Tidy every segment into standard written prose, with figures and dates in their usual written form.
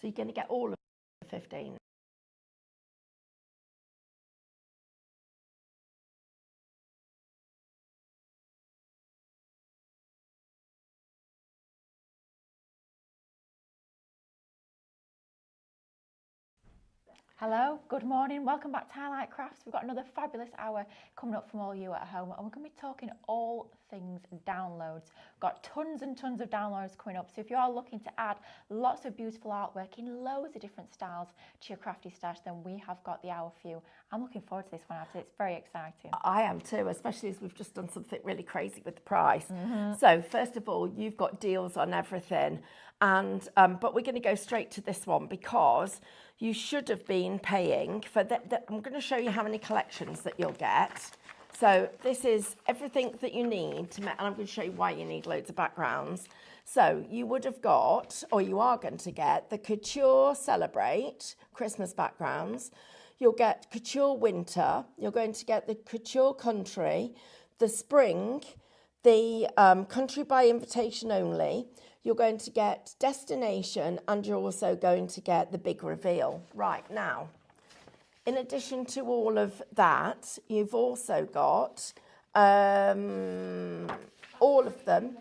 So you're going to get all of the 15. Hello, good morning, welcome back to Highlight Crafts. We've got another fabulous hour coming up from all you at home, and we're going to be talking all things downloads. Got tons and tons of downloads coming up, so if you are looking to add lots of beautiful artwork in loads of different styles to your crafty stash, then we have got the hour for you. I'm looking forward to this one, actually. It's very exciting. I am too, especially as we've just done something really crazy with the price. So first of all, you've got deals on everything, and but we're going to go straight to this one because you should have been paying for that. I'm going to show you how many collections that you'll get. So this is everything that you need to make, and I'm going to show you why you need loads of backgrounds. So you would have got, or you are going to get, the Couture Celebrate Christmas backgrounds. You'll get Couture Winter. You're going to get the Couture Country, the Spring, the Country by Invitation Only. You're going to get Destination, and you're also going to get the Big Reveal. Right, now, in addition to all of that, you've also got all of them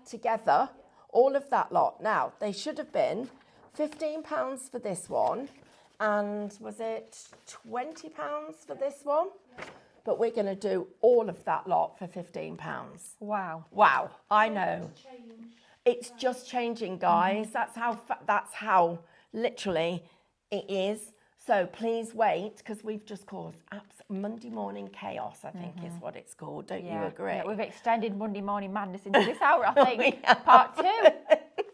together, all of that lot. Now, they should have been £15 for this one, and was it £20 for this one? But we're going to do all of that lot for £15. Wow. Wow, I know. It's just changing, guys. That's how literally it is. So please wait, because we've just caused Monday morning chaos, I think is what it's called. Don't you agree? Yeah, we've extended Monday morning madness into this hour, I think. Part two.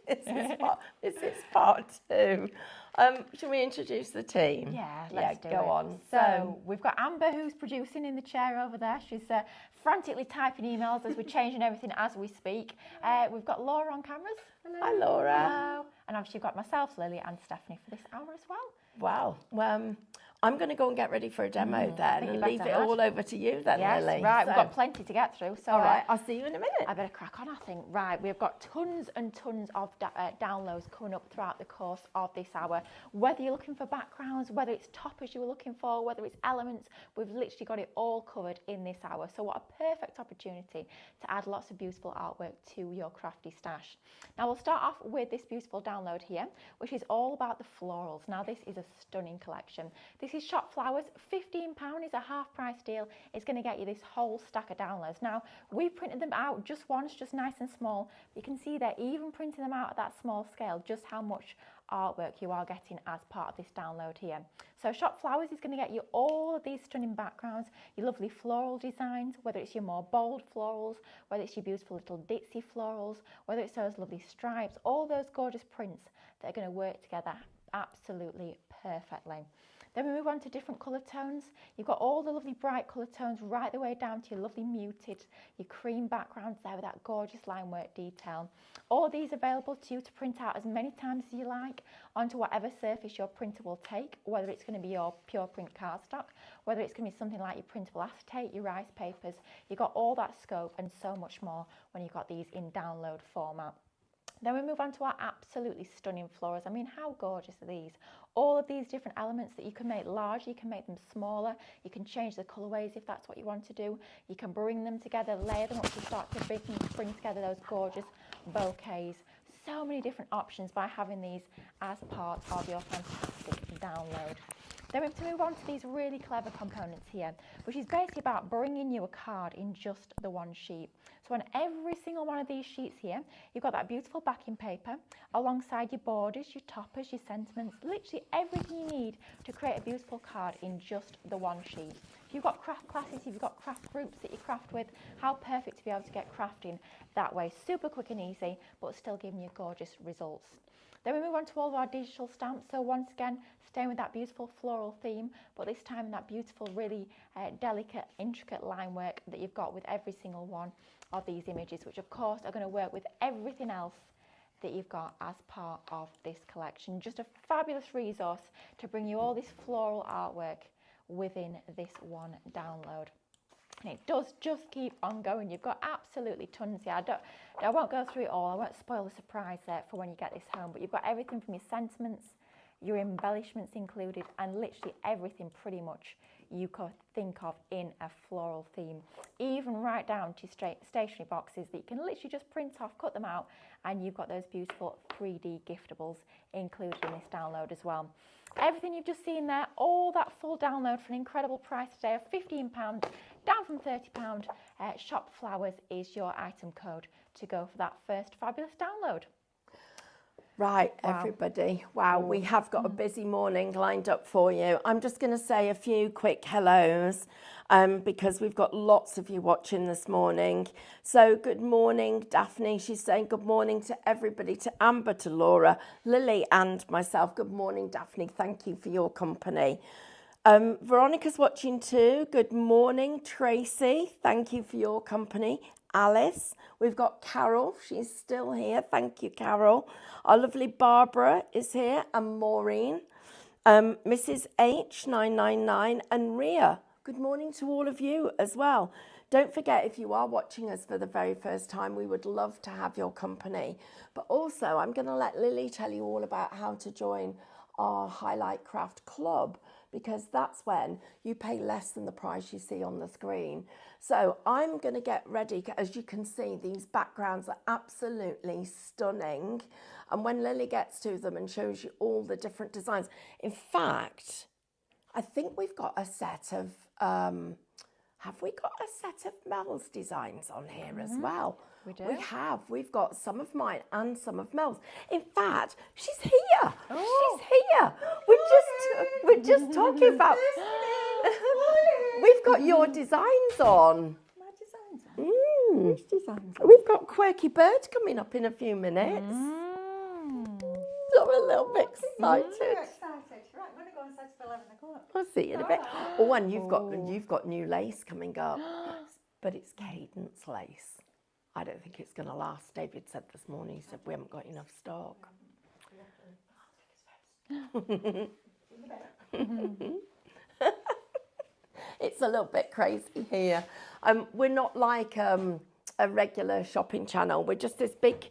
This is part two. Should we introduce the team? Yeah, let's do it. Go on. So we've got Amber, who's producing in the chair over there. She's frantically typing emails as we're changing everything as we speak. We've got Laura on cameras. Hello. Hi, Laura. Hello. And obviously you've got myself, Lily, and Stephanie for this hour as well. Wow. Well, I'm going to go and get ready for a demo then, and leave it all over to you then, yes, Lily. Right, we've got plenty to get through. So, all right, I'll see you in a minute. I better crack on, I think. Right, we've got tons and tons of downloads coming up throughout the course of this hour. Whether you're looking for backgrounds, whether it's toppers you were looking for, whether it's elements, we've literally got it all covered in this hour. So what a perfect opportunity to add lots of beautiful artwork to your crafty stash. Now, we'll start off with this beautiful download here, which is all about the florals. Now, this is a stunning collection. This is Shop Flowers. £15 is a half price deal. It's going to get you this whole stack of downloads. Now, we've printed them out just once, just nice and small. You can see they're even printing them out at that small scale, just how much artwork you are getting as part of this download here. So Shop Flowers is going to get you all of these stunning backgrounds, your lovely floral designs, whether it's your more bold florals, whether it's your beautiful little ditzy florals, whether it's those lovely stripes, all those gorgeous prints that are going to work together absolutely perfectly. Then we move on to different colour tones. You've got all the lovely bright colour tones right the way down to your lovely muted, your cream backgrounds there with that gorgeous line work detail. All of these available to you to print out as many times as you like onto whatever surface your printer will take, whether it's going to be your pure print cardstock, whether it's going to be something like your printable acetate, your rice papers. You've got all that scope and so much more when you've got these in download format. Then we move on to our absolutely stunning florals. I mean, how gorgeous are these? All of these different elements that you can make larger, you can make them smaller, you can change the colourways if that's what you want to do. You can bring them together, layer them up to start to bring together those gorgeous bouquets. So many different options by having these as part of your fantastic download. Then we have to move on to these really clever components here, which is basically about bringing you a card in just the one sheet. So on every single one of these sheets here, you've got that beautiful backing paper alongside your borders, your toppers, your sentiments, literally everything you need to create a beautiful card in just the one sheet. If you've got craft classes, if you've got craft groups that you craft with, how perfect to be able to get crafting that way. Super quick and easy, but still giving you gorgeous results. Then we move on to all of our digital stamps. So once again, staying with that beautiful floral theme, but this time in that beautiful, really delicate, intricate line work that you've got with every single one of these images, which of course are going to work with everything else that you've got as part of this collection. Just a fabulous resource to bring you all this floral artwork within this one download. And it does just keep on going. You've got absolutely tons here. I won't go through it all. I won't spoil the surprise there for when you get this home. But you've got everything from your sentiments your embellishments included, and literally everything pretty much you could think of in a floral theme, even right down to stationery boxes that you can literally just print off, cut them out, and you've got those beautiful 3D giftables included in this download as well. Everything you've just seen there, all that full download for an incredible price today of £15, down from £30. Shop Flowers is your item code to go for that first fabulous download. Right, everybody. Wow, we have got a busy morning lined up for you. I'm just going to say a few quick hellos because we've got lots of you watching this morning. So good morning, Daphne. She's saying good morning to everybody, to Amber, to Laura, Lily and myself. Good morning, Daphne. Thank you for your company. Veronica's watching too. Good morning, Tracy. Thank you for your company. Alice. We've got Carol. She's still here. Thank you, Carol. Our lovely Barbara is here, and Maureen. Mrs. H999 and Ria. Good morning to all of you as well. Don't forget, if you are watching us for the very first time, we would love to have your company. But also, I'm going to let Lily tell you all about how to join our Highlight Craft Club, because that's when you pay less than the price you see on the screen. So I'm going to get ready. As you can see, these backgrounds are absolutely stunning. And when Lily gets to them and shows you all the different designs, in fact, I think we've got a set of, have we got a set of Mel's designs on here as well? We do. We have. We've got some of mine and some of Mel's. In fact, she's here. Oh. She's here. We're just talking about. We've got your designs on. My designs on? Which designs on? We've got Quirky Bird coming up in a few minutes. So I'm a little bit excited. Right, I'm going to go inside till 11 o'clock. I'll see you in a bit. Oh, and you've got new lace coming up, but it's Cadence lace. I don't think it's going to last. David said this morning, he said we haven't got enough stock. It's a little bit crazy here. We're not like a regular shopping channel. We're just this big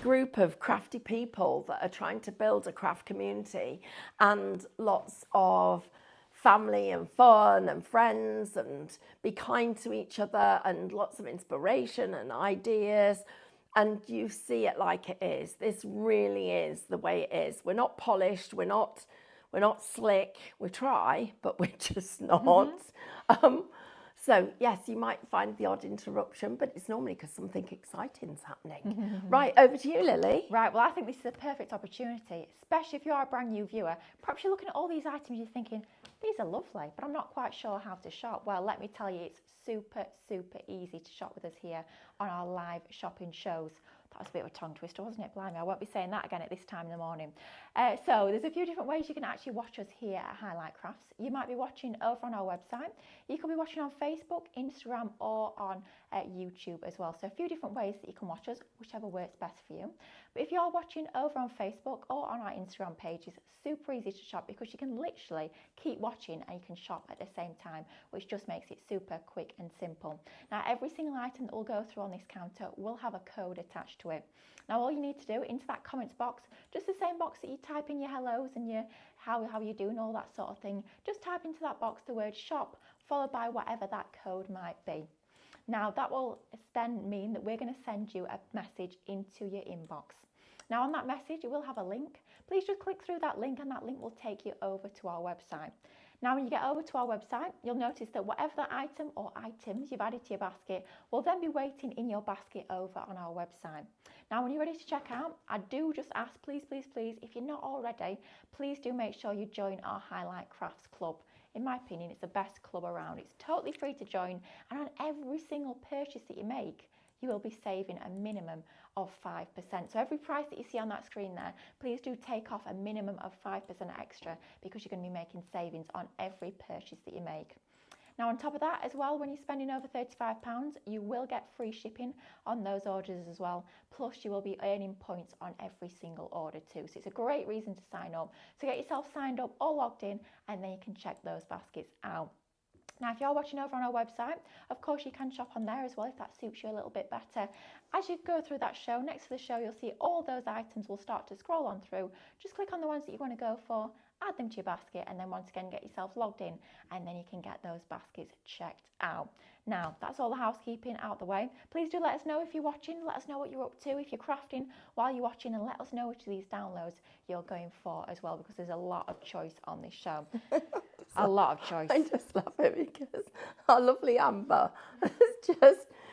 group of crafty people that are trying to build a craft community, and lots of family and fun and friends, and be kind to each other, and lots of inspiration and ideas. And you see it like it is. This really is the way it is. We're not polished. We're not slick. We try, but we're just not. So yes, you might find the odd interruption, but it's normally because something exciting's happening. Right, over to you, Lily. Right, well, I think this is a perfect opportunity, especially if you are a brand new viewer. Perhaps you're looking at all these items, you're thinking, these are lovely, but I'm not quite sure how to shop. Well, let me tell you, it's super, super easy to shop with us here on our live shopping shows. That was a bit of a tongue twister, wasn't it? Blimey, I won't be saying that again at this time in the morning. So there's a few different ways you can actually watch us here at Highlight Crafts. You might be watching over on our website. You could be watching on Facebook, Instagram, or on YouTube as well. So a few different ways that you can watch us, whichever works best for you. But if you're watching over on Facebook or on our Instagram pages, super easy to shop because you can literally keep watching and you can shop at the same time, which just makes it super quick and simple. Now, every single item that will go through on this counter will have a code attached to it. Now, all you need to do into that comments box, just the same box that you type in your hellos and your how you doing, all that sort of thing, just type into that box the word shop followed by whatever that code might be. Now, that will then mean that we're going to send you a message into your inbox. Now, on that message, it will have a link. Please just click through that link and that link will take you over to our website. Now, when you get over to our website, you'll notice that whatever that item or items you've added to your basket will then be waiting in your basket over on our website. Now, when you're ready to check out, I do just ask, please, please, please, if you're not already, please do make sure you join our Highlight Crafts Club. In my opinion, it's the best club around. It's totally free to join, and on every single purchase that you make, you will be saving a minimum of 5%. So every price that you see on that screen there, please do take off a minimum of 5% extra because you're going to be making savings on every purchase that you make. Now, on top of that as well, when you're spending over £35, you will get free shipping on those orders as well. Plus, you will be earning points on every single order too. So it's a great reason to sign up. So get yourself signed up, all logged in, and then you can check those baskets out. Now, if you're watching over on our website, of course you can shop on there as well if that suits you a little bit better. As you go through that show, next to the show, you'll see all those items will start to scroll on through. Just click on the ones that you want to go for, add them to your basket, and then once again get yourself logged in, and then you can get those baskets checked out. Now, that's all the housekeeping out the way. Please do let us know if you're watching, let us know what you're up to, if you're crafting while you're watching, and let us know which of these downloads you're going for as well, because there's a lot of choice on this show. A lot of choice. I just love it because our lovely Amber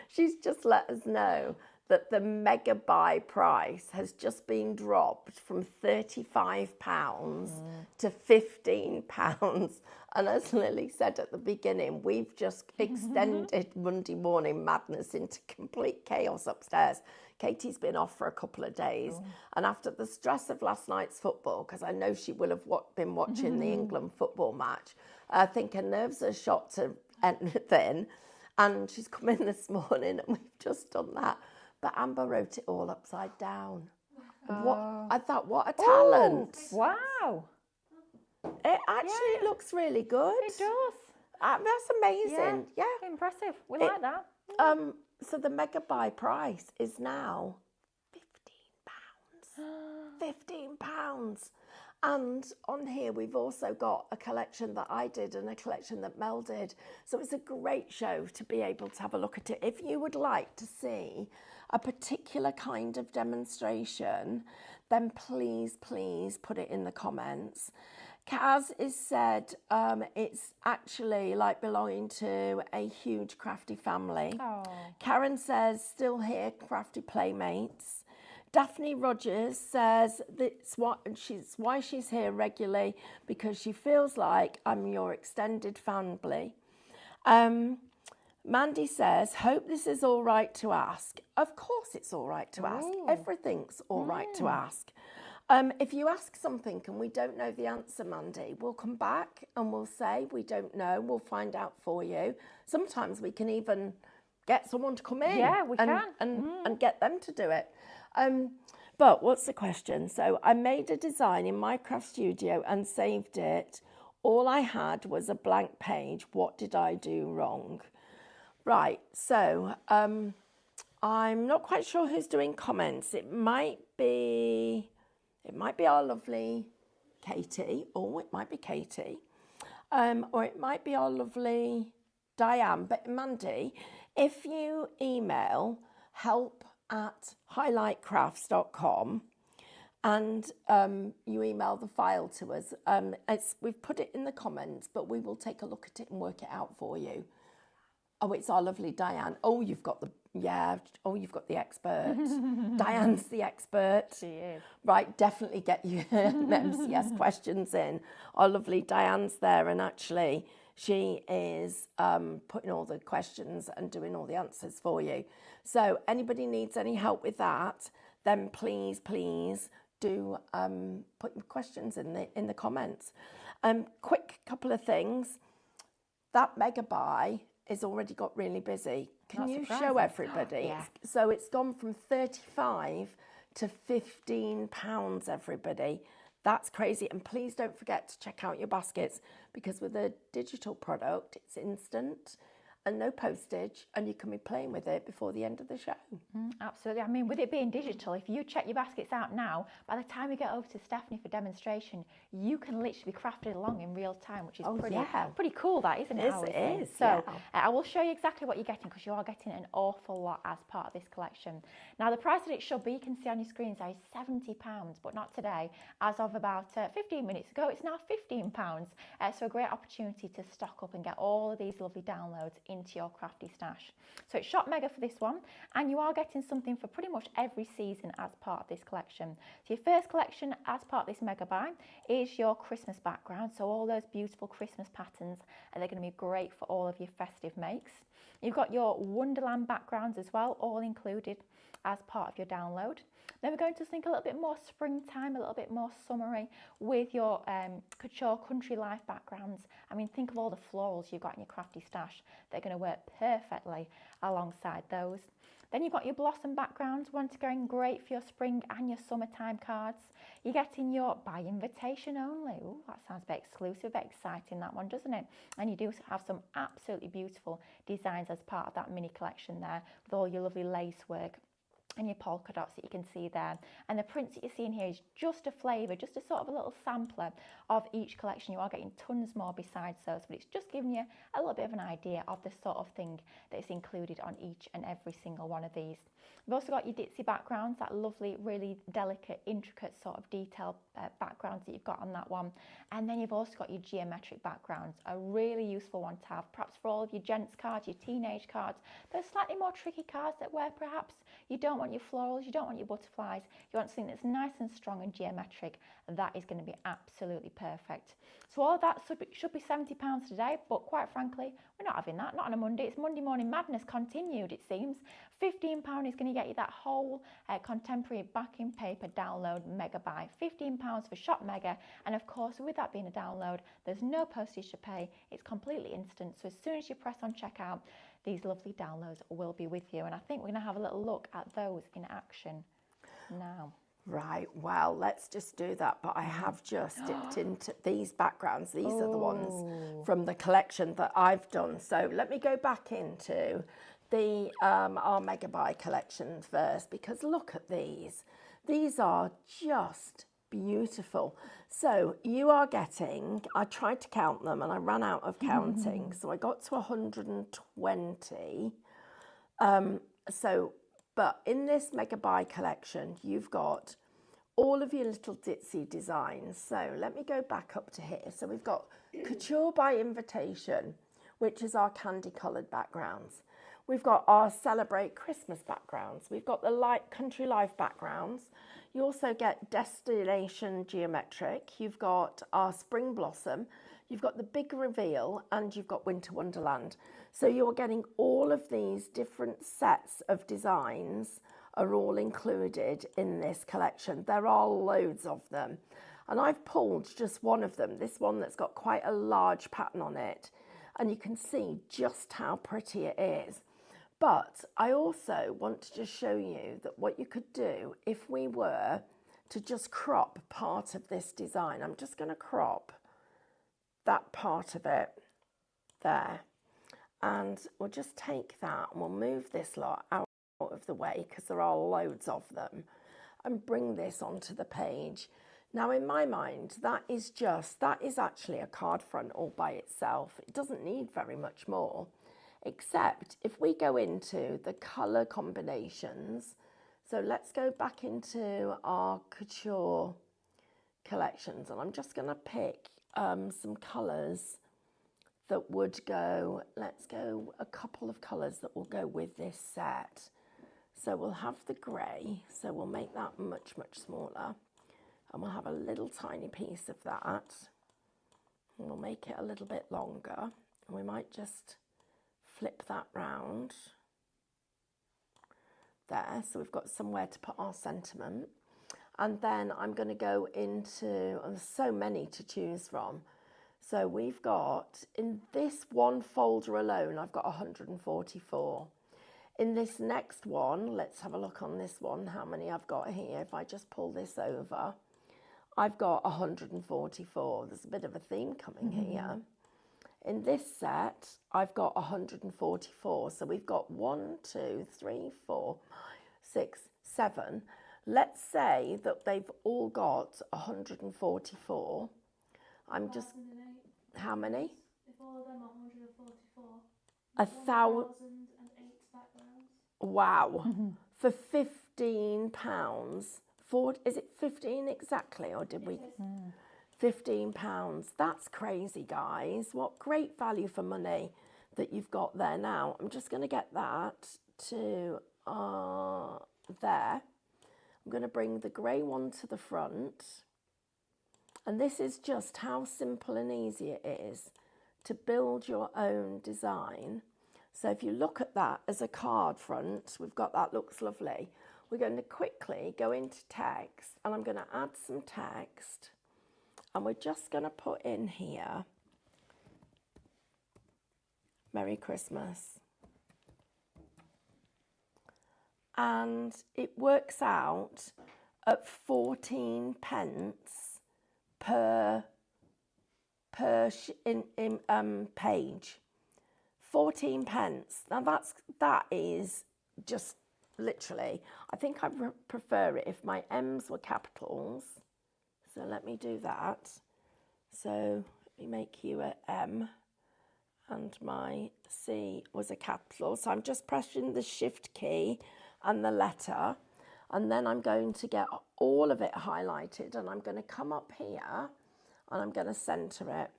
she's just let us know that the mega buy price has just been dropped from £35 to £15. And as Lily said at the beginning, we've just extended Monday morning madness into complete chaos upstairs. Katie's been off for a couple of days. And after the stress of last night's football, because I know she will have been watching the England football match, I think her nerves are shot to anything. And she's come in this morning and we've just done that. But Amber wrote it all upside down. I thought, what a talent. Ooh, wow. It actually looks really good. It does. That's amazing. Yeah. Impressive. We like that. So the mega buy price is now £15. £15. And on here, we've also got a collection that I did and a collection that Mel did. So it's a great show to be able to have a look at it. If you would like to see a particular kind of demonstration, then please put it in the comments. Kaz has said it's actually like belonging to a huge crafty family. Oh. Karen says, still here, crafty playmates. Daphne Rogers says that's why she's here regularly, because she feels like I'm your extended family. Mandy says, hope this is all right to ask. Of course it's all right to ask. Everything's all right to ask. If you ask something and we don't know the answer, Mandy, we'll come back and we'll say we don't know. We'll find out for you. Sometimes we can even get someone to come in. Yeah, we can. And get them to do it. But what's the question? So I made a design in my craft studio and saved it. All I had was a blank page. What did I do wrong? Right, so I'm not quite sure who's doing comments. It might be our lovely Katie, or it might be Katie, or it might be our lovely Diane. But Mandy, if you email help@highlightcrafts.com and you email the file to us, we've put it in the comments, but we will take a look at it and work it out for you. Oh, it's our lovely Diane. You've got the expert. Diane's the expert. She is. Right, definitely get you MCS questions in. Our lovely Diane's there, and actually she is putting all the questions and doing all the answers for you. So anybody needs any help with that, then please do put your questions in the comments. Quick couple of things. That mega buy is already got really busy. Can you show everybody? Yeah. So it's gone from £35 to £15, everybody. That's crazy. And please don't forget to check out your baskets, because with a digital product, it's instant and no postage, and you can be playing with it before the end of the show. Absolutely. I mean, with it being digital, if you check your baskets out now, by the time we get over to Stephanie for demonstration, you can literally be crafting along in real time, which is pretty cool, that, isn't it? It is. So I will show you exactly what you're getting, because you are getting an awful lot as part of this collection. Now, the price that it should be, you can see on your screens, is £70, but not today. As of about 15 minutes ago, it's now £15. So a great opportunity to stock up and get all of these lovely downloads into your crafty stash. So it's shop mega for this one, and you are getting something for pretty much every season as part of this collection. So your first collection as part of this mega buy is your Christmas background. So all those beautiful Christmas patterns, and they're going to be great for all of your festive makes. You've got your Wonderland backgrounds as well, all included as part of your download. Then we're going to think a little bit more springtime, a little bit more summery with your couture country life backgrounds. I mean, think of all the florals you've got in your crafty stash. They're going to work perfectly alongside those. Then you've got your blossom backgrounds, one to go in great for your spring and your summertime cards. You're getting your by invitation only. Ooh, that sounds a bit exclusive, a bit exciting, that one, doesn't it? And you do have some absolutely beautiful designs as part of that mini collection there, with all your lovely lace work and your polka dots that you can see there. And the prints that you're seeing here is just a flavour, just a sort of a little sampler of each collection. You are getting tons more besides those, but it's just giving you a little bit of an idea of the sort of thing that is included on each and every single one of these. We've also got your ditzy backgrounds, that lovely, really delicate, intricate sort of detailed backgrounds that you've got on that one. And then you've also got your geometric backgrounds, a really useful one to have, perhaps for all of your gents cards, your teenage cards, those slightly more tricky cards that where perhaps you don't want your florals, you don't want your butterflies, you want something that's nice and strong and geometric. That is going to be absolutely perfect. So all of that should be £70 today, but quite frankly, we're not having that, not on a Monday. It's Monday Morning Madness continued, it seems. £15 is going to get you that whole contemporary backing paper download mega buy. £15 for Shop Mega, and of course, with that being a download, there's no postage to pay. It's completely instant. So as soon as you press on checkout, these lovely downloads will be with you. And I think we're going to have a little look at those in action now. Right, well, let's just do that. But I have just dipped into these backgrounds. These are the ones from the collection that I've done. So let me go back into the our Mega Buy collection first, because look at these. These are just beautiful. So you are getting, I tried to count them and I ran out of counting. So I got to 120. But in this Mega Buy collection, you've got all of your little ditzy designs. So let me go back up to here. So we've got Couture by Invitation, which is our candy coloured backgrounds. We've got our Celebrate Christmas backgrounds. We've got the Light Country Life backgrounds. You also get Destination Geometric. You've got our Spring Blossom. You've got the Big Reveal, and you've got Winter Wonderland. So you're getting all of these different sets of designs are all included in this collection. There are loads of them. And I've pulled just one of them, this one that's got quite a large pattern on it. And you can see just how pretty it is. But I also want to just show you that what you could do if we were to just crop part of this design. I'm just going to crop that part of it there, and we'll just take that and we'll move this lot out of the way because there are loads of them, and bring this onto the page. Now in my mind that is actually a card front all by itself. It doesn't need very much more, except if we go into the colour combinations. So let's go back into our Couture collections, and I'm just going to pick some colours that would go, let's go a couple of colours that will go with this set. So we'll have the grey, so we'll make that much, much smaller. And we'll have a little tiny piece of that. And we'll make it a little bit longer. And we might just flip that round. There, so we've got somewhere to put our sentiment. And then I'm going to go into, there's so many to choose from. So we've got, in this one folder alone, I've got 144. In this next one, let's have a look on this one, how many I've got here. If I just pull this over, I've got 144. There's a bit of a theme coming here. In this set, I've got 144. So we've got 1, 2, 3, 4, 6, 7. Let's say that they've all got 144. I'm just, how many? If all of them are 144. 1,008 backgrounds. Wow. For £15. Is it 15 exactly, or did we? £15. That's crazy, guys. What great value for money that you've got there now. I'm just going to get that to there. I'm going to bring the grey one to the front. And this is just how simple and easy it is to build your own design. So if you look at that as a card front, we've got that, looks lovely. We're going to quickly go into text, and I'm going to add some text. And we're just going to put in here, Merry Christmas. and it works out at 14 pence per page. 14 pence. Now that is just literally, I think I prefer it if my M's were capitals. So let me do that. So let me make you a M and my C was a capital. So I'm just pressing the shift key and the letter, and then I'm going to get all of it highlighted, and I'm going to come up here and I'm going to center it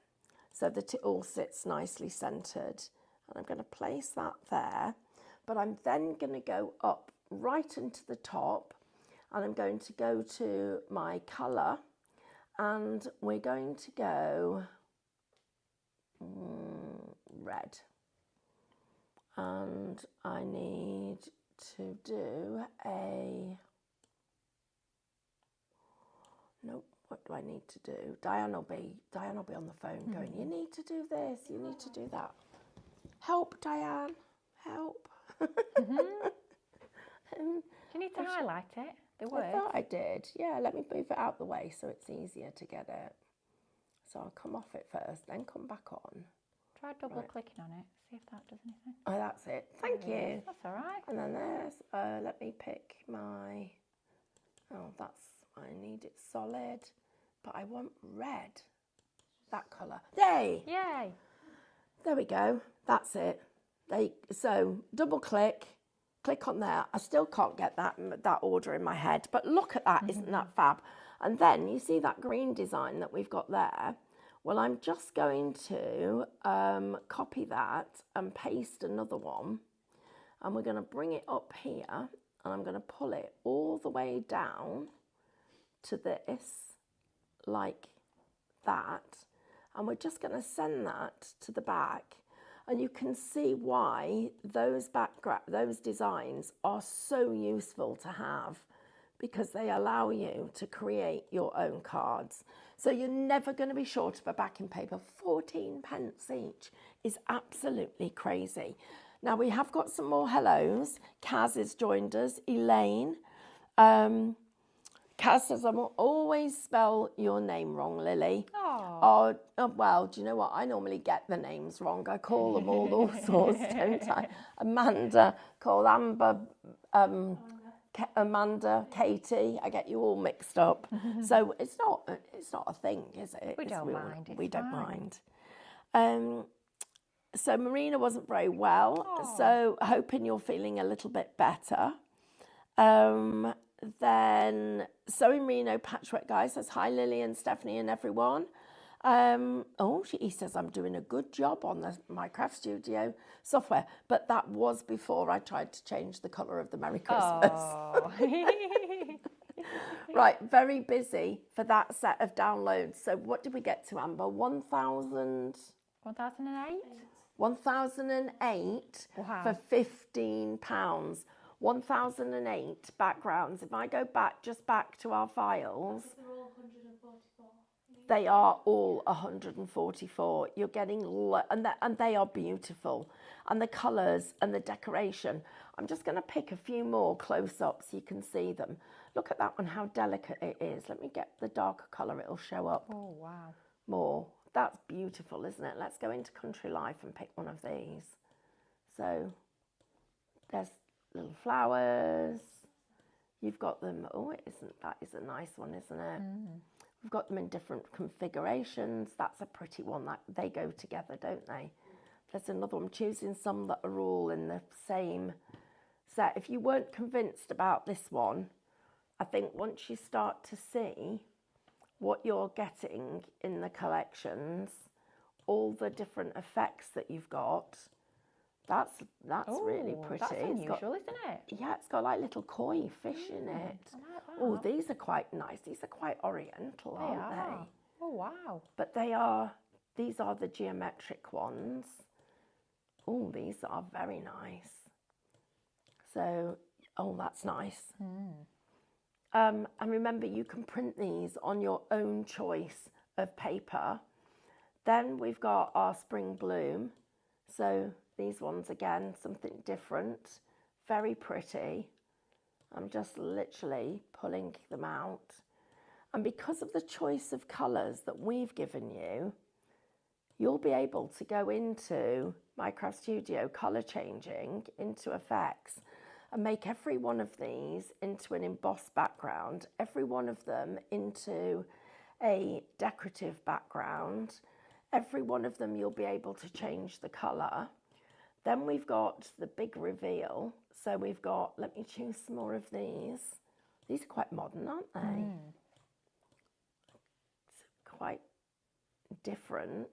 so that it all sits nicely centered. And I'm going to place that there, but I'm then going to go up right into the top, and I'm going to go to my color, and we're going to go red, and I need to do what do I need to do? Diane will be on the phone going, you need to do this, you need to do that. Help, Diane, help. Do you need to highlight it, the word? I thought I did. Yeah, let me move it out the way so it's easier to get it. So I'll come off it first, then come back on. Try double clicking on it, see if that does anything. Oh, that's it. Thank you. That's all right. And then there's, let me pick my, I need it solid, but I want red, that colour. Yay! Yay! There we go. That's it. So double click on there. I still can't get that order in my head, but look at that. Isn't that fab? And then you see that green design that we've got there. Well, I'm just going to copy that and paste another one, and we're going to bring it up here, and I'm going to pull it all the way down to this like that, and we're just going to send that to the back. And you can see why those designs are so useful to have, because they allow you to create your own cards. So you're never going to be short of a backing paper. 14 pence each is absolutely crazy. Now we have got some more hellos. Kaz has joined us. Elaine. Kaz says, I will always spell your name wrong, Lily. Oh, well, do you know what? I normally get the names wrong. I call them all sorts, don't I? Amanda, call Amber, Amanda, Katie. I get you all mixed up. So it's not a thing, is it? We don't mind. We don't mind. So Marina wasn't very well. So hoping you're feeling a little bit better. Then Sewing Reno Patchwork Guy says, hi Lily and Stephanie and everyone. He says, I'm doing a good job on the Minecraft Studio software, but that was before I tried to change the colour of the Merry Christmas. Right, very busy for that set of downloads. So what did we get to, Amber? 1,000? 1008? 1,008 for £15. 1,008 backgrounds. If I go back to our files, They're all 144. they are all 144. You're getting, and they are beautiful. And the colours and the decoration. I'm just going to pick a few more close-ups so you can see them. Look at that one, how delicate it is. Let me get the darker colour, it'll show up. Oh, wow. More. That's beautiful, isn't it? Let's go into Country Life and pick one of these. So there's little flowers. You've got them. Oh, that is a nice one, isn't it? We've got them in different configurations. That's a pretty one. That they go together, don't they? There's another one. I'm choosing some that are all in the same set. If you weren't convinced about this one, I think once you start to see what you're getting in the collections, all the different effects that you've got, that's really pretty. That's unusual, isn't it? Yeah, it's got like little koi fish in it. I like that. Oh, these are quite nice. These are quite oriental, aren't they? Oh, wow. But these are the geometric ones. Oh, these are very nice. So, that's nice. And remember, you can print these on your own choice of paper. Then we've got our Spring Bloom. So these ones, again, something different. Very pretty. I'm just literally pulling them out. And because of the choice of colours that we've given you, you'll be able to go into Minecraft Studio colour changing into effects and make every one of these into an embossed background, every one of them into a decorative background, every one of them you'll be able to change the colour. Then we've got the big reveal. So we've got, let me choose some more of these. These are quite modern, aren't they? It's quite different.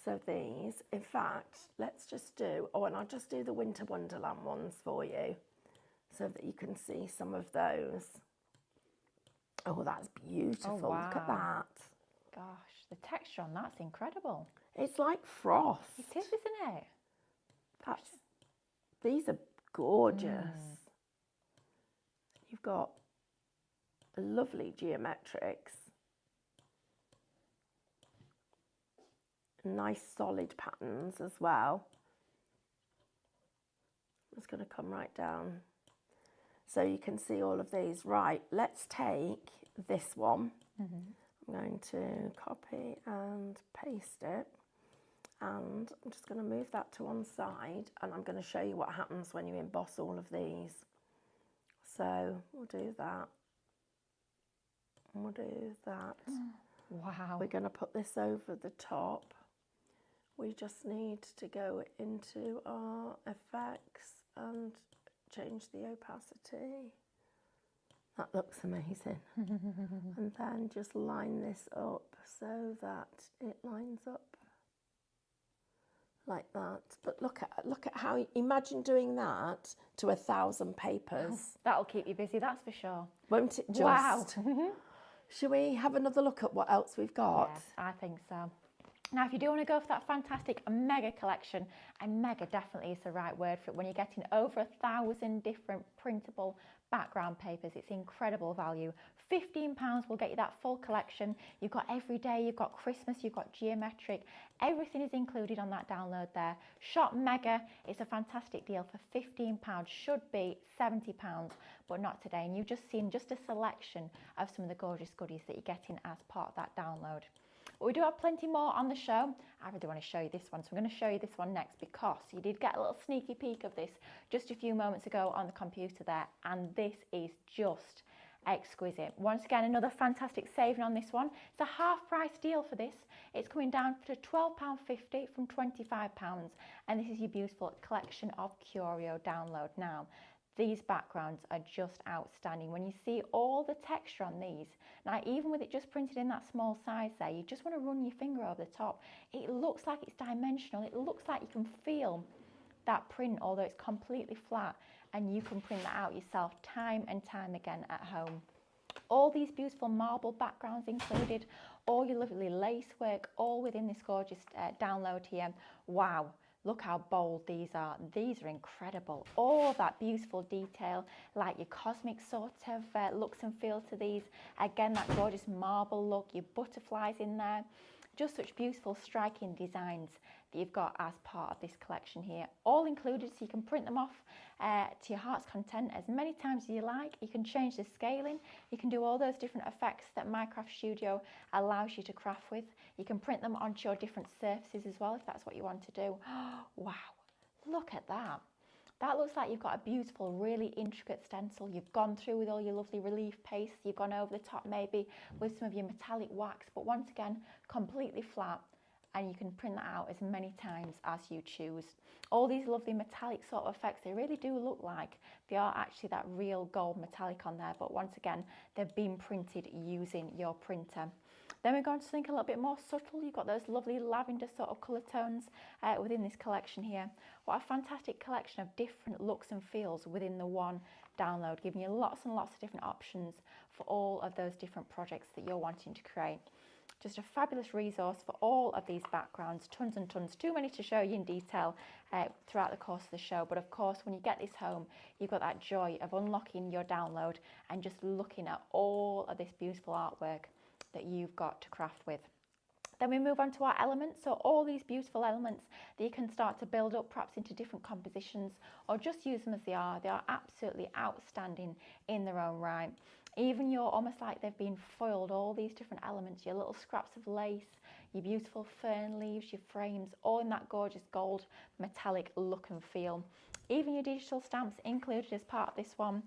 So these, in fact, let's just do, and I'll just do the Winter Wonderland ones for you so that you can see some of those. Oh, that's beautiful. Oh, wow. Look at that. Gosh, the texture on that's incredible. It's like frost. It is, isn't it? These are gorgeous. You've got lovely geometrics. Nice solid patterns as well. I'm just going to come right down so you can see all of these. Right, let's take this one. I'm going to copy and paste it, and I'm just going to move that to one side, and I'm going to show you what happens when you emboss all of these. So we'll do that. We'll do that. Wow. We're going to put this over the top. We just need to go into our effects and change the opacity. That looks amazing. And then just line this up so that it lines up like that. But look at how, imagine doing that to 1,000 papers. That'll keep you busy, that's for sure. Won't it just? Wow. Shall we have another look at what else we've got? Yes, I think so. Now, if you do want to go for that fantastic mega collection, and mega definitely is the right word for it, when you're getting over 1,000 different printable background papers, it's incredible value. £15 will get you that full collection. You've got everyday, you've got Christmas, you've got geometric, everything is included on that download there. Shop Mega is a fantastic deal for £15, should be £70, but not today. And you've just seen just a selection of some of the gorgeous goodies that you're getting as part of that download. But we do have plenty more on the show. I really want to show you this one, so I'm going to show you this one next because you did get a little sneaky peek of this just a few moments ago on the computer there, and this is just exquisite. Once again, another fantastic saving on this one. It's a half price deal for this. It's coming down to £12.50 from £25, and this is your beautiful collection of Curio download. Now, these backgrounds are just outstanding. When you see all the texture on these, now even with it just printed in that small size there, you just want to run your finger over the top. It looks like it's dimensional. It looks like you can feel that print, although it's completely flat, and you can print that out yourself time and time again at home. All these beautiful marble backgrounds included, all your lovely lace work, all within this gorgeous download here. Wow. Look how bold these are. These are incredible. All that beautiful detail, like your cosmic sort of looks and feel to these. Again, that gorgeous marble look, your butterflies in there. Just such beautiful, striking designs that you've got as part of this collection here. All included, so you can print them off to your heart's content as many times as you like. You can change the scaling. You can do all those different effects that Minecraft Studio allows you to craft with. You can print them onto your different surfaces as well, if that's what you want to do. Wow, look at that. That looks like you've got a beautiful, really intricate stencil. You've gone through with all your lovely relief paste. You've gone over the top maybe with some of your metallic wax, but once again, completely flat, and you can print that out as many times as you choose. All these lovely metallic sort of effects, they really do look like they are actually that real gold metallic on there, but once again, they've been printed using your printer. Then we're going to think a little bit more subtle. You've got those lovely lavender sort of colour tones within this collection here. What a fantastic collection of different looks and feels within the one download, giving you lots and lots of different options for all of those different projects that you're wanting to create. Just a fabulous resource for all of these backgrounds, tons and tons, too many to show you in detail throughout the course of the show. But of course, when you get this home, you've got that joy of unlocking your download and just looking at all of this beautiful artwork that you've got to craft with. Then we move on to our elements. So all these beautiful elements that you can start to build up perhaps into different compositions or just use them as they are. They are absolutely outstanding in their own right. Even you're almost like they've been foiled, all these different elements, your little scraps of lace, your beautiful fern leaves, your frames, all in that gorgeous gold metallic look and feel. Even your digital stamps included as part of this one.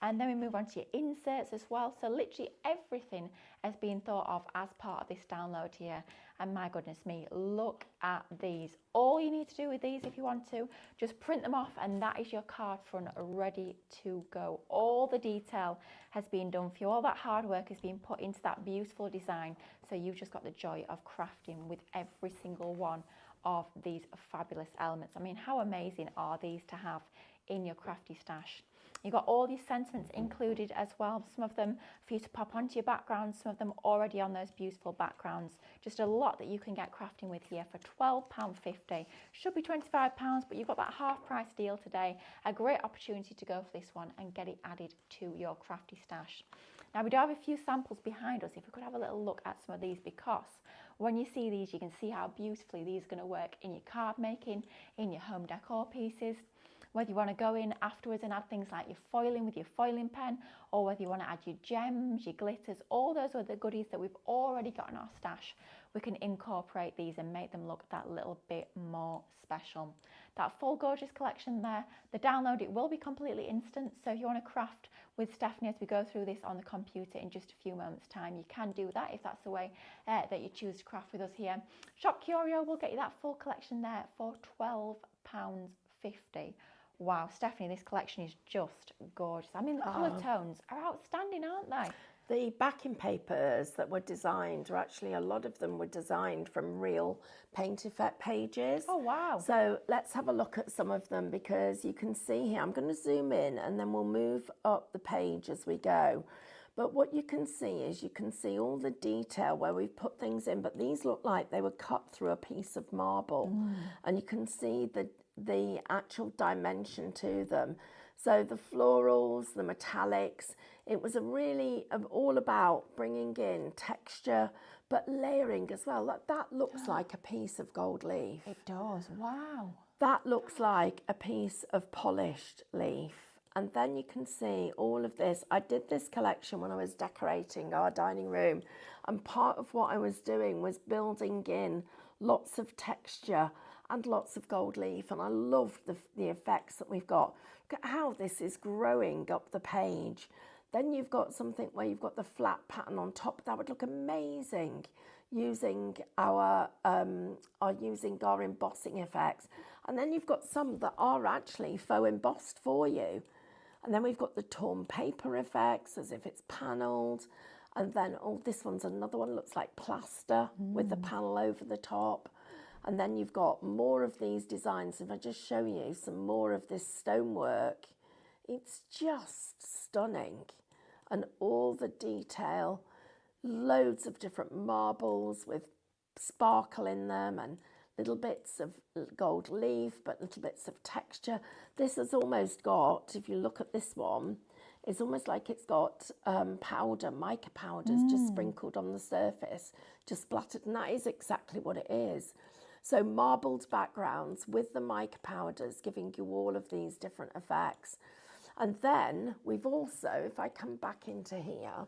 And then we move on to your inserts as well. So literally everything has been thought of as part of this download here. And my goodness me, look at these. All you need to do with these, if you want to, just print them off and that is your card front ready to go. All the detail has been done for you. All that hard work has been put into that beautiful design. So you've just got the joy of crafting with every single one of these fabulous elements. I mean, how amazing are these to have in your crafty stash? You've got all these sentiments included as well, some of them for you to pop onto your background, some of them already on those beautiful backgrounds. Just a lot that you can get crafting with here for £12.50. Should be £25, but you've got that half price deal today. A great opportunity to go for this one and get it added to your crafty stash. Now we do have a few samples behind us. If we could have a little look at some of these, because when you see these, you can see how beautifully these are going to work in your card making, in your home decor pieces. Whether you want to go in afterwards and add things like your foiling with your foiling pen, or whether you want to add your gems, your glitters, all those other goodies that we've already got in our stash, we can incorporate these and make them look that little bit more special. That full gorgeous collection there, the download, it will be completely instant. So if you want to craft with Stephanie as we go through this on the computer in just a few moments time, you can do that if that's the way that you choose to craft with us here. Shop Curio will get you that full collection there for £12.50. Wow, Stephanie, this collection is just gorgeous. I mean, the colour tones are outstanding, aren't they? The backing papers that were designed are actually, a lot of them were designed from real paint effect pages. Oh, wow. So let's have a look at some of them, because you can see here, I'm going to zoom in and then we'll move up the page as we go. But what you can see is you can see all the detail where we've put things in, but these look like they were cut through a piece of marble. And you can see the actual dimension to them. So the florals, the metallics, it was all about bringing in texture, but layering as well. That looks like a piece of gold leaf. It does, wow. That looks like a piece of polished leaf. And then you can see all of this. I did this collection when I was decorating our dining room. And part of what I was doing was building in lots of texture and lots of gold leaf. And I love the effects that we've got. Look at how this is growing up the page. Then you've got something where you've got the flat pattern on top. That would look amazing using our embossing effects. And then you've got some that are actually faux embossed for you. And then we've got the torn paper effects as if it's panelled. And then, this one's another one, looks like plaster with the panel over the top. And then you've got more of these designs. If I just show you some more of this stonework, it's just stunning. And all the detail, loads of different marbles with sparkle in them and little bits of gold leaf, but little bits of texture. This has almost got, if you look at this one, it's almost like it's got powder, mica powders just sprinkled on the surface, just splattered, and that is exactly what it is. So marbled backgrounds with the mica powders giving you all of these different effects. And then we've also, if I come back into here,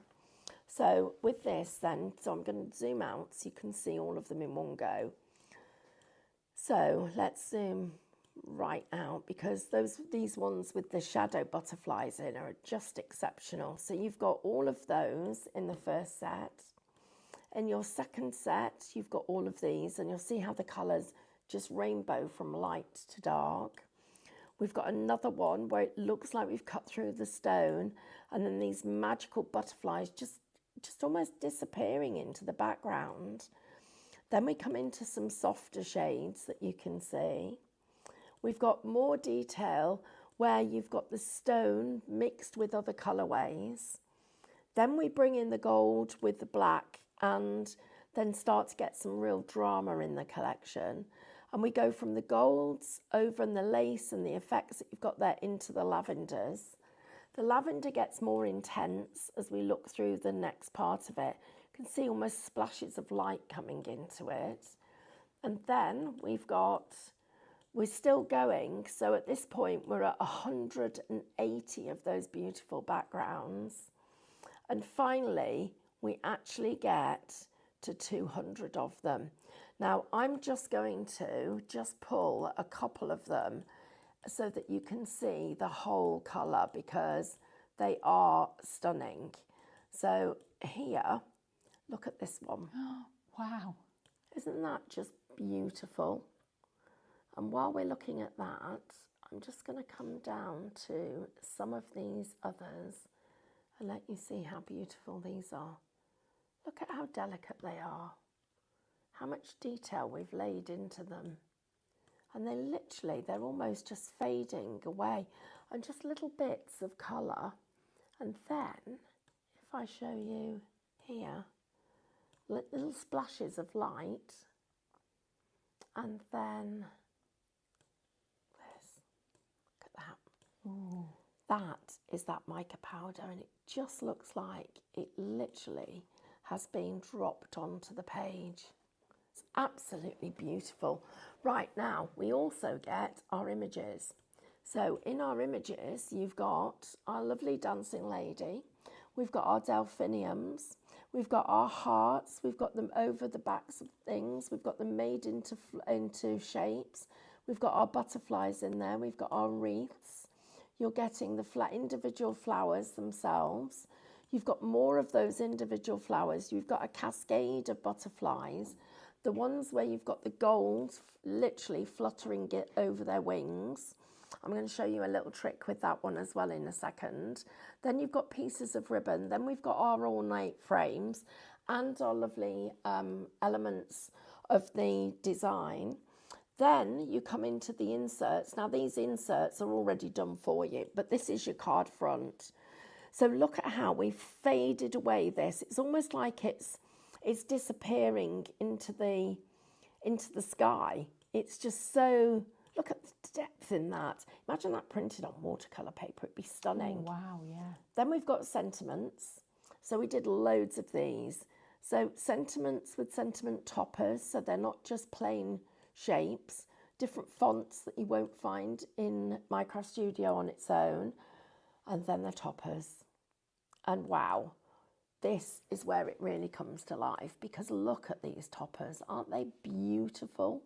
so with this then, so I'm going to zoom out so you can see all of them in one go. So let's zoom right out, because these ones with the shadow butterflies in are just exceptional. So you've got all of those in the first set. In your second set, you've got all of these, and you'll see how the colours just rainbow from light to dark. We've got another one where it looks like we've cut through the stone, and then these magical butterflies just almost disappearing into the background. Then we come into some softer shades that you can see. We've got more detail where you've got the stone mixed with other colourways. Then we bring in the gold with the black and then start to get some real drama in the collection. And we go from the golds over and the lace and the effects that you've got there into the lavenders. The lavender gets more intense as we look through the next part of it, You can see almost splashes of light coming into it. And then we're still going. So at this point, we're at 180 of those beautiful backgrounds. And finally, we actually get to 200 of them. Now, I'm just going to pull a couple of them so that you can see the whole colour, because they are stunning. So here, look at this one. Wow. Isn't that just beautiful? And while we're looking at that, I'm just going to come down to some of these others and let you see how beautiful these are. Look at how delicate they are, how much detail we've laid into them. And they're almost just fading away, and just little bits of colour. And then, if I show you here, little splashes of light, and then this, look at that. Ooh. That is that mica powder, and it just looks like it literally has been dropped onto the page. It's absolutely beautiful. Right, now we also get our images. So in our images, you've got our lovely dancing lady, we've got our delphiniums, we've got our hearts, we've got them over the backs of things, we've got them made into shapes, we've got our butterflies in there, we've got our wreaths. You're getting the individual flowers themselves. You've got more of those individual flowers. You've got a cascade of butterflies. The ones where you've got the gold literally fluttering it over their wings. I'm going to show you a little trick with that one as well in a second. Then you've got pieces of ribbon. Then we've got our ornate frames and our lovely elements of the design. Then you come into the inserts. Now these inserts are already done for you, but this is your card front. So look at how we've faded away this. It's almost like it's disappearing into the sky. It's just so, look at the depth in that. Imagine that printed on watercolour paper, it'd be stunning. Oh, wow, yeah. Then we've got sentiments. So we did loads of these. So sentiments with sentiment toppers, so they're not just plain shapes, different fonts that you won't find in Minecraft Studio on its own, and then the toppers. And wow, this is where it really comes to life, because look at these toppers, aren't they beautiful?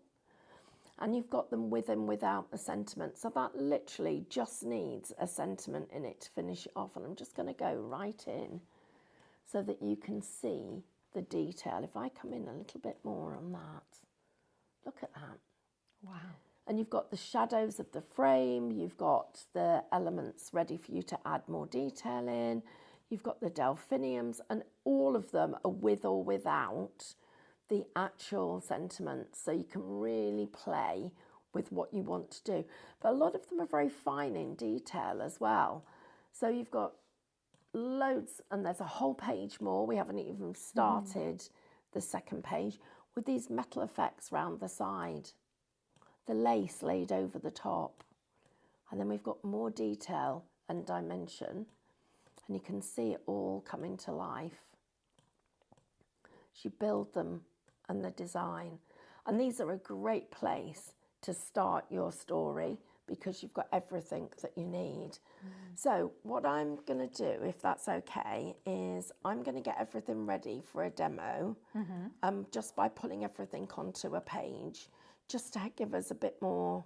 And you've got them with and without the sentiment, so that literally just needs a sentiment in it to finish it off. And I'm just going to go right in so that you can see the detail. If I come in a little bit more on that, look at that. Wow. And you've got the shadows of the frame, you've got the elements ready for you to add more detail in, you've got the delphiniums, and all of them are with or without the actual sentiments, so you can really play with what you want to do. But a lot of them are very fine in detail as well. So you've got loads, and there's a whole page more. We haven't even started the second page with these metal effects round the side, the lace laid over the top, and then we've got more detail and dimension, and you can see it all coming to life as you build them and the design. And these are a great place to start your story because you've got everything that you need. So what I'm going to do, if that's okay, is I'm going to get everything ready for a demo just by pulling everything onto a page, just to give us a bit more,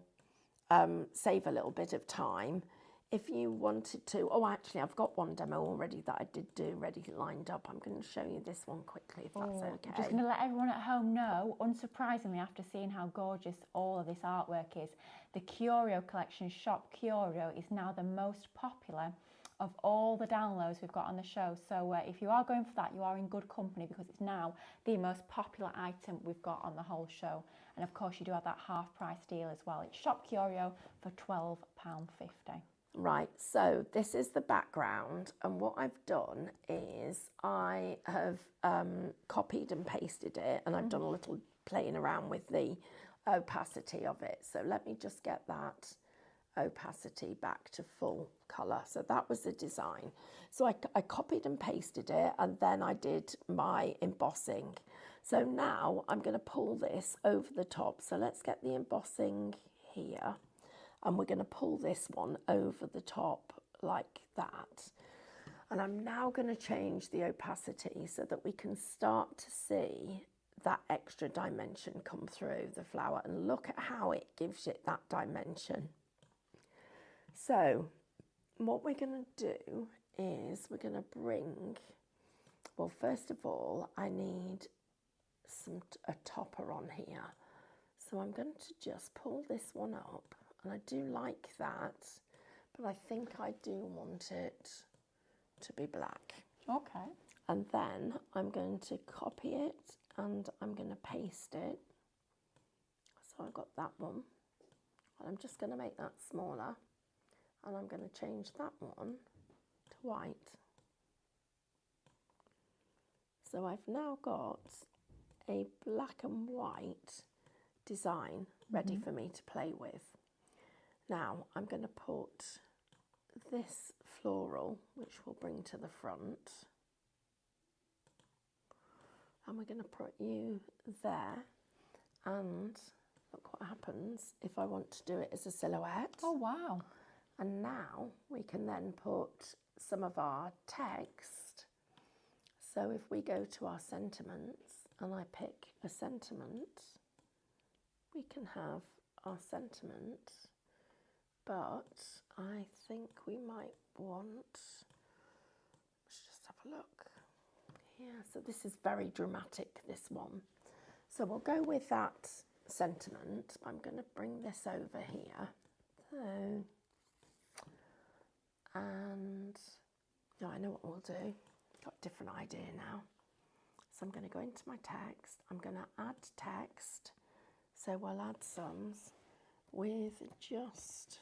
save a little bit of time. If you wanted to, oh, actually, I've got one demo already that I did do ready lined up. I'm going to show you this one quickly, if that's okay. I'm just going to let everyone at home know, unsurprisingly, after seeing how gorgeous all of this artwork is, the Curio collection, Shop Curio, is now the most popular of all the downloads we've got on the show. So if you are going for that, you are in good company, because it's now the most popular item we've got on the whole show. And of course, you do have that half price deal as well. It's Shop Curio for £12.50. Right, so this is the background, and what I've done is I have copied and pasted it, and I've done a little playing around with the opacity of it. So let me just get that opacity back to full colour. So that was the design. So I copied and pasted it, and then I did my embossing. So now I'm going to pull this over the top. So let's get the embossing here, and we're going to pull this one over the top like that. And I'm now going to change the opacity so that we can start to see that extra dimension come through the flower, and look at how it gives it that dimension. So what we're going to do is we're going to bring, well, first of all, I need a topper on here. So I'm going to just pull this one up, and I do like that, but I think I do want it to be black. Okay. And then I'm going to copy it and I'm going to paste it. So I've got that one, and I'm just going to make that smaller, and I'm going to change that one to white. So I've now got a black and white design ready for me to play with. Now I'm going to put this floral, which we'll bring to the front, and we're going to put you there, and look what happens if I want to do it as a silhouette. Oh, wow. And now we can then put some of our text. So if we go to our sentiments and I pick a sentiment, we can have our sentiment, but I think we might want, let's just have a look. Yeah, so this is very dramatic, this one. So we'll go with that sentiment. I'm going to bring this over here. So, and no, I know what we'll do. Got a different idea now. So I'm going to go into my text. I'm going to add text. So we'll add sums with just,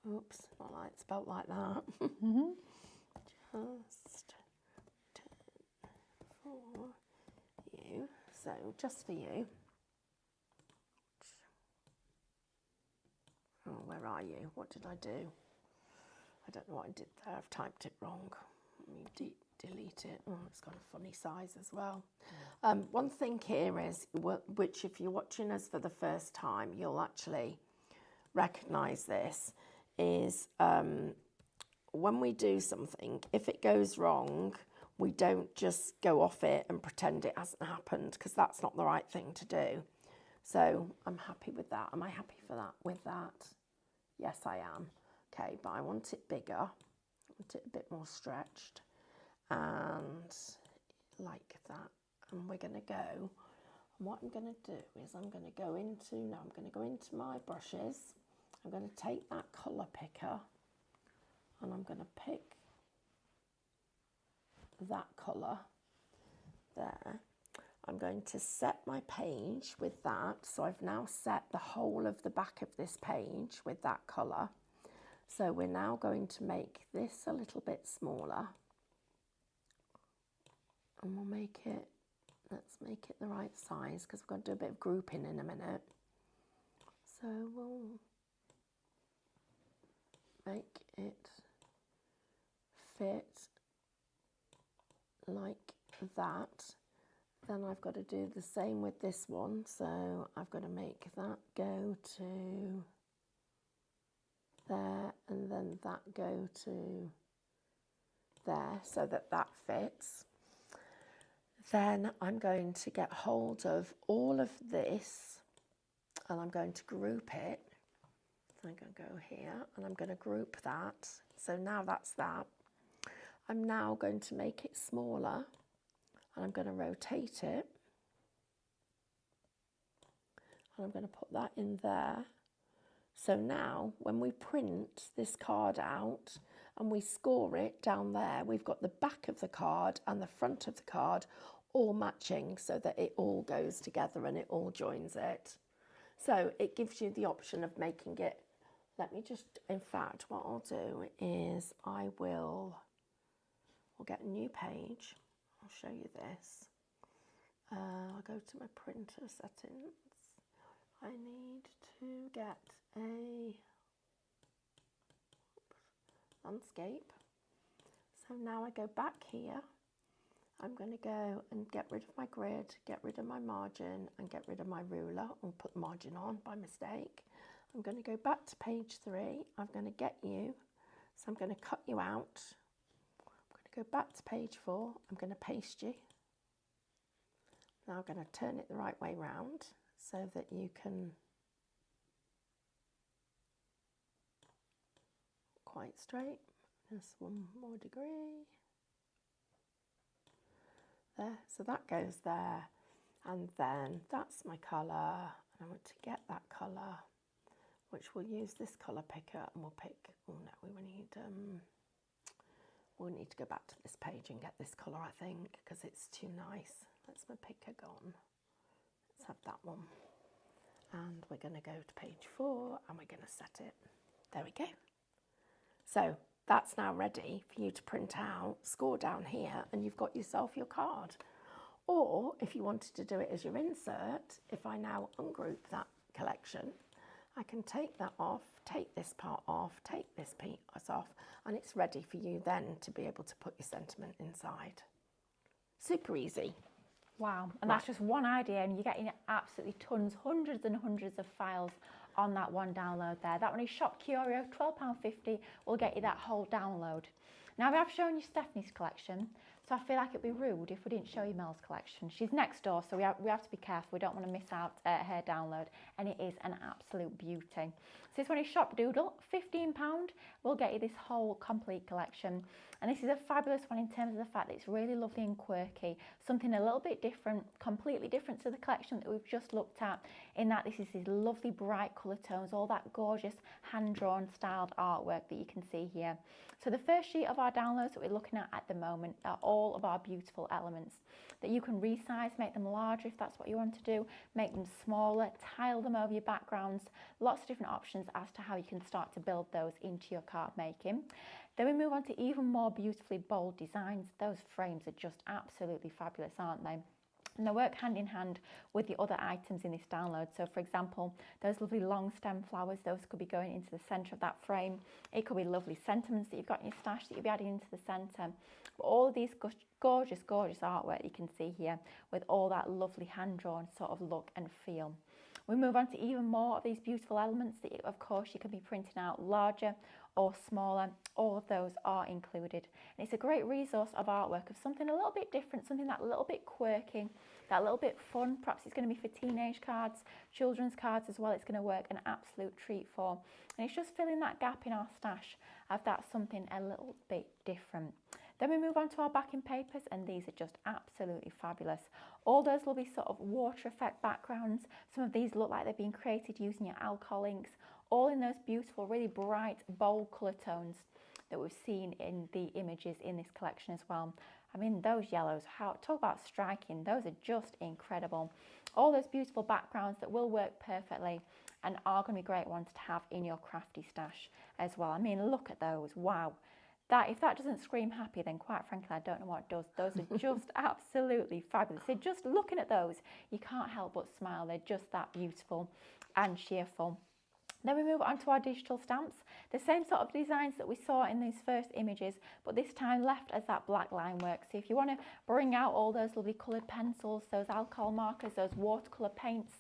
oops, not like it's spelt like that. Just 10 for you. So just for you. Oh, where are you? What did I do? I don't know what I did there. I've typed it wrong. Let me delete it. Oh, it's got a funny size as well. One thing here is, which if you're watching us for the first time, you'll actually recognise this, is when we do something, if it goes wrong, we don't just go off it and pretend it hasn't happened, because that's not the right thing to do. So I'm happy with that. Am I happy for that with that? Yes, I am. Okay, but I want it bigger. I want it a bit more stretched, and like that. And we're going to go, and what I'm going to do is I'm going to go into my brushes. I'm going to take that colour picker, and I'm going to pick that colour there. I'm going to set my page with that. So I've now set the whole of the back of this page with that colour. So we're now going to make this a little bit smaller, and we'll make it, let's make it the right size, because we're going to do a bit of grouping in a minute. So we'll make it fit like that. Then I've got to do the same with this one. So I've got to make that go to there, and then that go to there, so that that fits. Then I'm going to get hold of all of this, and I'm going to group it. So I'm going to go here, and I'm going to group that. So now that's that. I'm now going to make it smaller, and I'm going to rotate it, and I'm going to put that in there. So now when we print this card out and we score it down there, we've got the back of the card and the front of the card all matching, so that it all goes together and it all joins it. So it gives you the option of making it, let me just, in fact, what I'll do is we'll get a new page. I'll show you this. I'll go to my printer settings. I need to get a landscape. So now I go back here. I'm going to go and get rid of my grid, get rid of my margin and get rid of my ruler and put the margin on by mistake. I'm going to go back to page 3. I'm going to get you. So I'm going to cut you out. I'm going to go back to page 4. I'm going to paste you. Now I'm going to turn it the right way round so that you can quite straight. Just 1 more degree. There, so that goes there, and then that's my colour, and I want to get that colour, which we'll use this colour picker, and we'll pick, oh no, we'll need to go back to this page and get this colour, I think, because it's too nice. That's my picker gone. Let's have that one, and we're going to go to page 4, and we're going to set it. There we go. So that's now ready for you to print out, score down here, and you've got yourself your card. Or if you wanted to do it as your insert, if I now ungroup that collection, I can take that off, take this part off, take this piece off, and it's ready for you then to be able to put your sentiment inside. Super easy. Wow, and that's just one idea, and you're getting absolutely tons, hundreds and hundreds of files on that one download there. That one is Shop Curio, £12.50 will get you that whole download. Now we have shown you Stephanie's collection, so I feel like it'd be rude if we didn't show you Mel's collection. She's next door, so we have to be careful. We don't want to miss out her download, and it is an absolute beauty. So this one is Shop Doodle, £15 will get you this whole complete collection. And this is a fabulous one in terms of the fact that it's really lovely and quirky, something a little bit different, completely different to the collection that we've just looked at, in that this is these lovely bright colour tones, all that gorgeous hand-drawn styled artwork that you can see here. So the first sheet of our downloads that we're looking at the moment are all of our beautiful elements that you can resize, make them larger if that's what you want to do, make them smaller, tile them over your backgrounds, lots of different options as to how you can start to build those into your card making. Then we move on to even more beautifully bold designs. Those frames are just absolutely fabulous, aren't they? And they work hand in hand with the other items in this download. So for example, those lovely long stem flowers, those could be going into the centre of that frame. It could be lovely sentiments that you've got in your stash that you'll be adding into the centre. But all of these gorgeous, gorgeous artwork you can see here with all that lovely hand-drawn sort of look and feel. We move on to even more of these beautiful elements that, of course, you can be printing out larger or smaller. All of those are included. And it's a great resource of artwork of something a little bit different, something that a little bit quirky, that little bit fun. Perhaps it's going to be for teenage cards, children's cards as well. It's going to work an absolute treat for. And it's just filling that gap in our stash of that something a little bit different. Then we move on to our backing papers, and these are just absolutely fabulous. All those lovely sort of water effect backgrounds. Some of these look like they've been created using your alcohol inks, all in those beautiful, really bright, bold colour tones that we've seen in the images in this collection as well. I mean, those yellows, talk about striking, those are just incredible. All those beautiful backgrounds that will work perfectly and are going to be great ones to have in your crafty stash as well. I mean, look at those, wow. If that doesn't scream happy, then quite frankly, I don't know what does. Those are just absolutely fabulous. So just looking at those, you can't help but smile. They're just that beautiful and cheerful. Then we move on to our digital stamps. The same sort of designs that we saw in these first images, but this time left as that black line work. So if you want to bring out all those lovely coloured pencils, those alcohol markers, those watercolour paints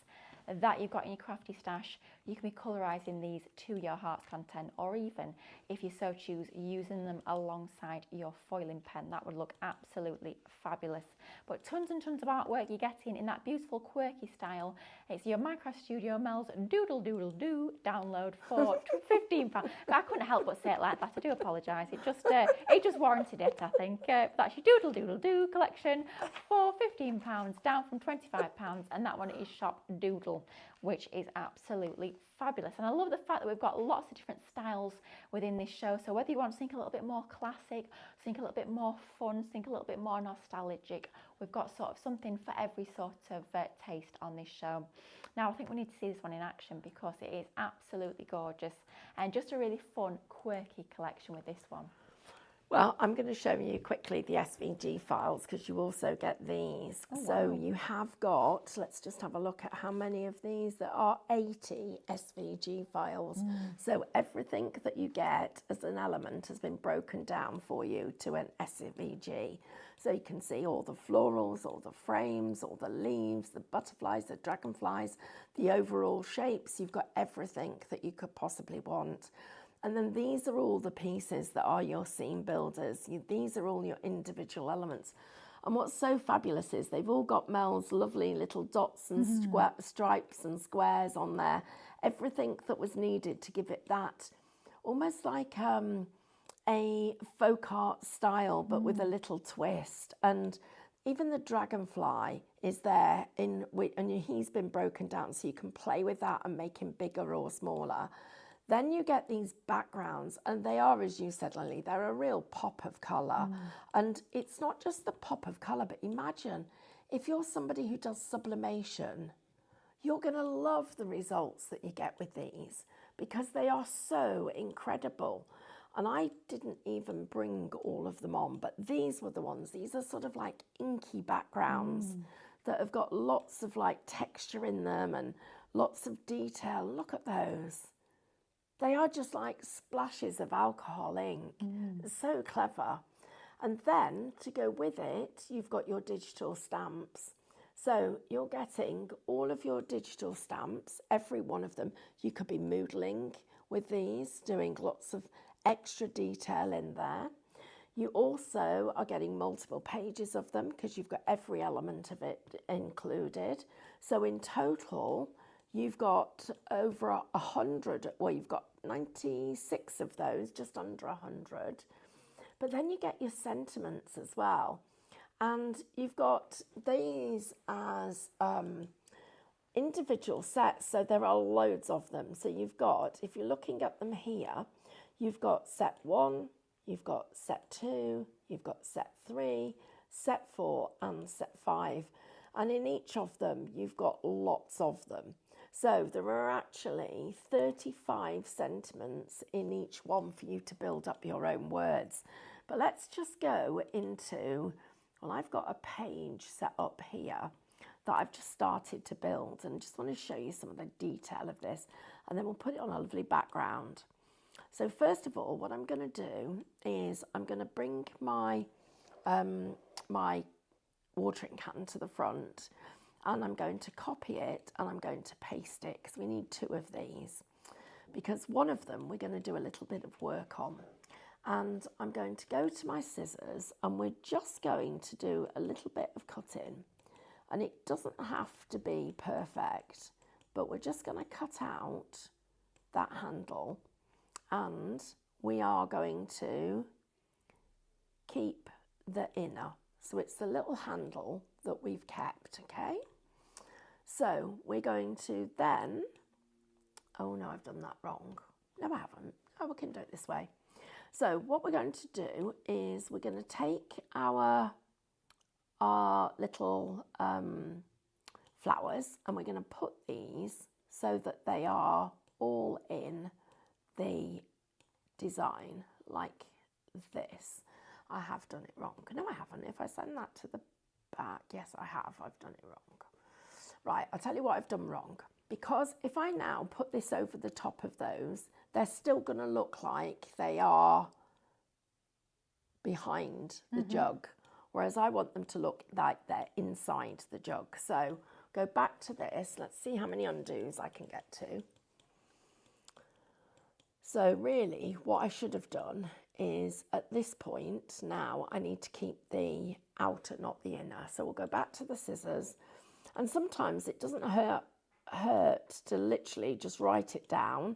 that you've got in your crafty stash, you can be colorizing these to your heart's content, or even, if you so choose, using them alongside your foiling pen. That would look absolutely fabulous. But tons and tons of artwork you're getting in that beautiful quirky style. It's your Minecraft Studio Mel's Doodle Doodle Doo download for £15. I couldn't help but say it like that. I do apologise. It just warranted it, I think. That's your Doodle Doodle Doo collection for £15, down from £25, and that one is Shop Doodle, which is absolutely fabulous. And I love the fact that we've got lots of different styles within this show. So whether you want to think a little bit more classic, think a little bit more fun, think a little bit more nostalgic, we've got sort of something for every sort of taste on this show. Now I think we need to see this one in action because it is absolutely gorgeous and just a really fun, quirky collection with this one. Well, I'm going to show you quickly the SVG files because you also get these. So you have got, let's just have a look at how many of these. There are 80 SVG files. So everything that you get as an element has been broken down for you to an SVG. So you can see all the florals, all the frames, all the leaves, the butterflies, the dragonflies, the overall shapes. You've got everything that you could possibly want. And then these are all the pieces that are your scene builders. These are all your individual elements. And what's so fabulous is they've all got Mel's lovely little dots and stripes and squares on there. Everything that was needed to give it that almost like a folk art style, but with a little twist. And even the dragonfly is there and he's been broken down so you can play with that and make him bigger or smaller. Then you get these backgrounds, and they are, as you said, Lily, they're a real pop of colour. And it's not just the pop of colour, but imagine if you're somebody who does sublimation, you're going to love the results that you get with these because they are so incredible. And I didn't even bring all of them on, but these were the ones. These are sort of like inky backgrounds that have got lots of like texture in them and lots of detail. Look at those. They are just like splashes of alcohol ink. It's so clever. And then to go with it, you've got your digital stamps. So you're getting all of your digital stamps, every one of them. You could be moodling with these, doing lots of extra detail in there. You also are getting multiple pages of them because you've got every element of it included. So in total, you've got over 100, well, you've got 96 of those, just under 100. But then you get your sentiments as well. And you've got these as individual sets, so there are loads of them. So you've got, if you're looking at them here, you've got set 1, you've got set 2, you've got set 3, set 4 and set 5. And in each of them, you've got lots of them. So there are actually 35 sentiments in each one for you to build up your own words. But let's just go into, well, I've got a page set up here that I've just started to build and just want to show you some of the detail of this, and then we'll put it on a lovely background. So first of all, what I'm going to do is I'm going to bring my my watering can to the front, and I'm going to copy it and I'm going to paste it because we need 2 of these, because one of them we're going to do a little bit of work on. And I'm going to go to my scissors and we're just going to do a little bit of cutting. And it doesn't have to be perfect, but we're just going to cut out that handle, and we are going to keep the inner. So it's the little handle that we've kept, okay? So we're going to then, oh no, I've done that wrong. No, I haven't. Oh, we can do it this way. So what we're going to do is we're going to take our little flowers, and we're going to put these so that they are all in the design like this. I have done it wrong. No, I haven't. If I send that to the back, yes, I have. I've done it wrong. Right, I'll tell you what I've done wrong. Because if I now put this over the top of those, they're still going to look like they are behind the jug, whereas I want them to look like they're inside the jug. So go back to this. Let's see how many undos I can get to. So really what I should have done is at this point now I need to keep the outer, not the inner. So we'll go back to the scissors, and sometimes it doesn't hurt to literally just write it down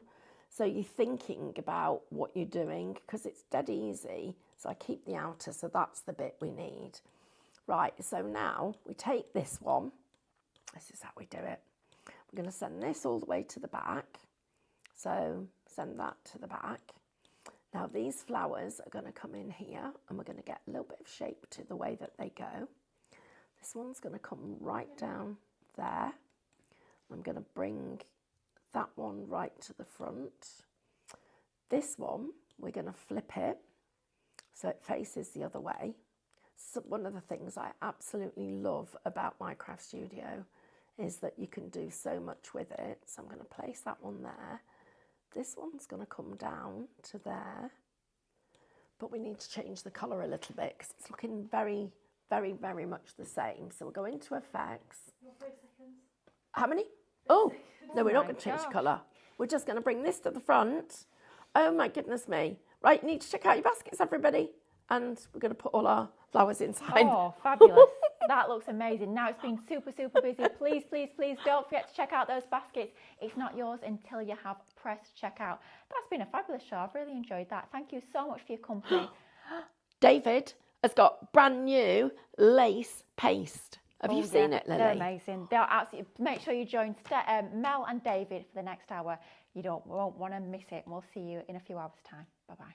so you're thinking about what you're doing, because it's dead easy. So I keep the outer, so that's the bit we need. Right, so now we take this one. This is how we do it. We're going to send this all the way to the back. So send that to the back. Now these flowers are going to come in here, and we're going to get a little bit of shape to the way that they go. This one's going to come right down there. I'm going to bring that one right to the front. This one, we're going to flip it so it faces the other way. So one of the things I absolutely love about my craft studio is that you can do so much with it. So I'm going to place that one there. This one's going to come down to there, but we need to change the colour a little bit because it's looking very, very, very much the same. So we'll go into effects. 3 seconds. How many? Oh, no, we're not my going to change the gosh. colour. We're just going to bring this to the front. Oh my goodness me. Right, you need to check out your baskets, everybody. And we're going to put all our flowers inside. Oh, fabulous. That looks amazing. Now it's been super, super busy. Please, please, please don't forget to check out those baskets. It's not yours until you have pressed checkout. That's been a fabulous show. I've really enjoyed that. Thank you so much for your company. David has got brand new lace paste. Have you seen it, Lily? They're amazing. They're absolutely. Make sure you join Mel and David for the next hour. You won't want to miss it. We'll see you in a few hours' time. Bye-bye.